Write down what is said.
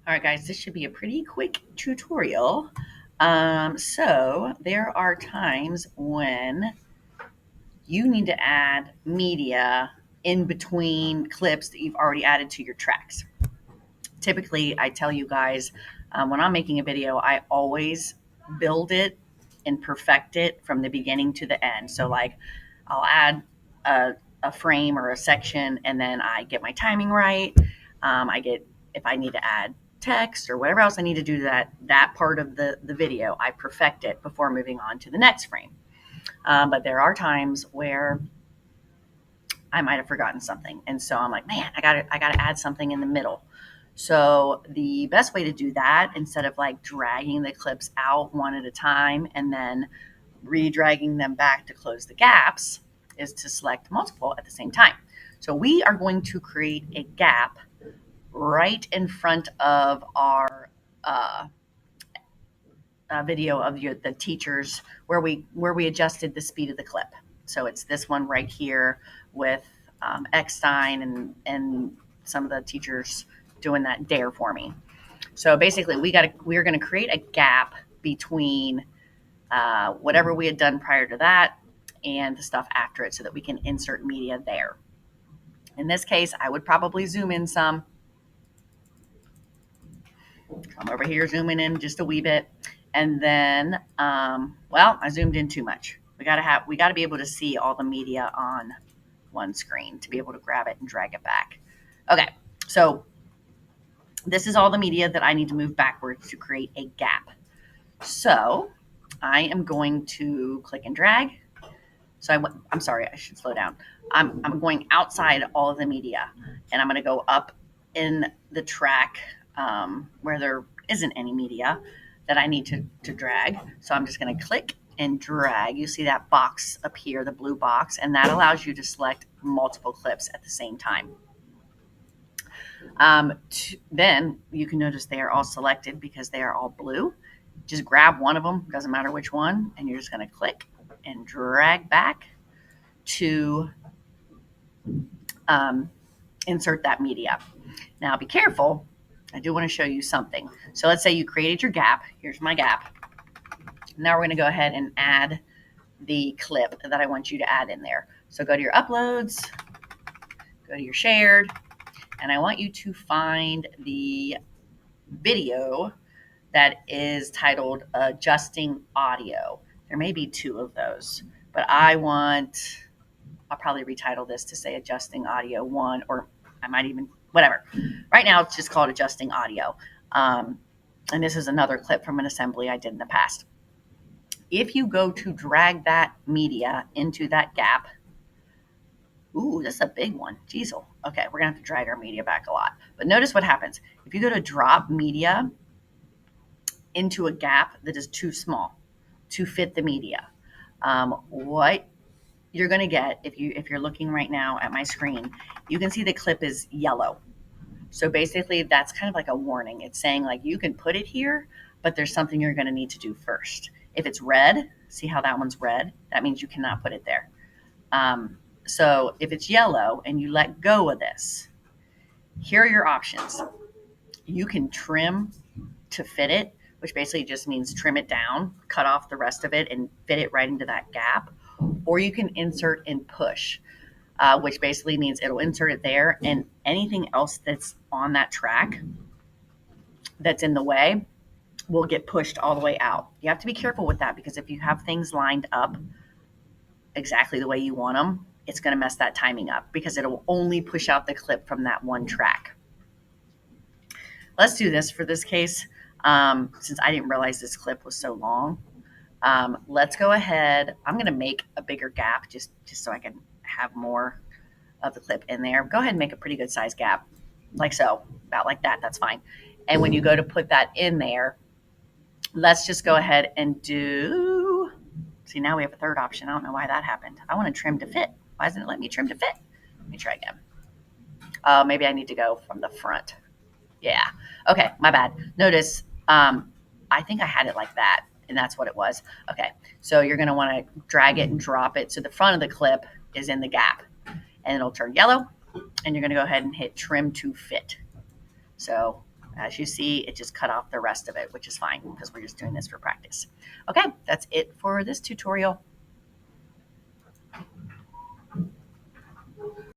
All right, guys, this should be a pretty quick tutorial. So there are times when you need to add media in between clips that you've already added to your tracks. Typically, I tell you guys, when I'm making a video, I always build it and perfect it from the beginning to the end. So like I'll add a frame or a section, and then I get my timing right. I get, if I need to add text or whatever else I need to do to that part of the video, I perfect it before moving on to the next frame. But there are times where I might have forgotten something, and so I'm like, man, I gotta add something in the middle. So the best way to do that, instead of like dragging the clips out one at a time and then re-dragging them back to close the gaps, is to select multiple at the same time. So we are going to create a gap right in front of our video of the teachers where we adjusted the speed of the clip. So it's this one right here with Eckstein and some of the teachers doing that dare for me. So basically, we're going to create a gap between whatever we had done prior to that and the stuff after it, so that we can insert media there. In this case, I would probably zoom in some. Come over here, zooming in just a wee bit, and then, well, I zoomed in too much. We gotta be able to see all the media on one screen to be able to grab it and drag it back. Okay, so this is all the media that I need to move backwards to create a gap. So I am going to click and drag. So I'm sorry, I should slow down. I'm going outside all of the media, and I'm going to go up in the track where there isn't any media that I need to drag. So I'm just going to click and drag. You see that box up here, the blue box, and that allows you to select multiple clips at the same time. Then you can notice they are all selected because they are all blue. Just grab one of them, doesn't matter which one, and you're just going to click and drag back to insert that media. Now be careful. I do want to show you something. So let's say you created your gap. Here's my gap. Now we're going to go ahead and add the clip that I want you to add in there. So go to your uploads, go to your shared, and I want you to find the video that is titled adjusting audio. There may be two of those, but I'll probably retitle this to say adjusting audio 1, or I might even, whatever. Right now it's just called adjusting audio. And this is another clip from an assembly I did in the past. If you go to drag that media into that gap, ooh, that's a big one. Jeezle. Okay, we're gonna have to drag our media back a lot. But notice what happens. If you go to drop media into a gap that is too small to fit the media, what you're going to get, if you're looking right now at my screen, you can see the clip is yellow. So basically that's kind of like a warning. It's saying like you can put it here, but there's something you're going to need to do first. If it's red, see how that one's red? That means you cannot put it there. So if it's yellow and you let go of this, here are your options. You can trim to fit it, which basically just means trim it down, cut off the rest of it, and fit it right into that gap. Or you can insert and push, which basically means it'll insert it there, and anything else that's on that track that's in the way will get pushed all the way out. You have to be careful with that, because if you have things lined up exactly the way you want them, it's going to mess that timing up, because it'll only push out the clip from that one track. Let's do this for this case. Since I didn't realize this clip was so long, let's go ahead. I'm going to make a bigger gap just so I can have more of the clip in there. Go ahead and make a pretty good size gap, like so, about like that. That's fine. And when you go to put that in there, let's just go ahead and do, see, now we have a third option. I don't know why that happened. I want to trim to fit. Why doesn't it let me trim to fit? Let me try again. Maybe I need to go from the front. Yeah. Okay, my bad. Notice, I think I had it like that, and that's what it was. Okay, so you're going to want to drag it and drop it so the front of the clip is in the gap, and it'll turn yellow, and you're going to go ahead and hit trim to fit. So As you see, it just cut off the rest of it, which is fine because we're just doing this for practice. Okay, that's it for this tutorial.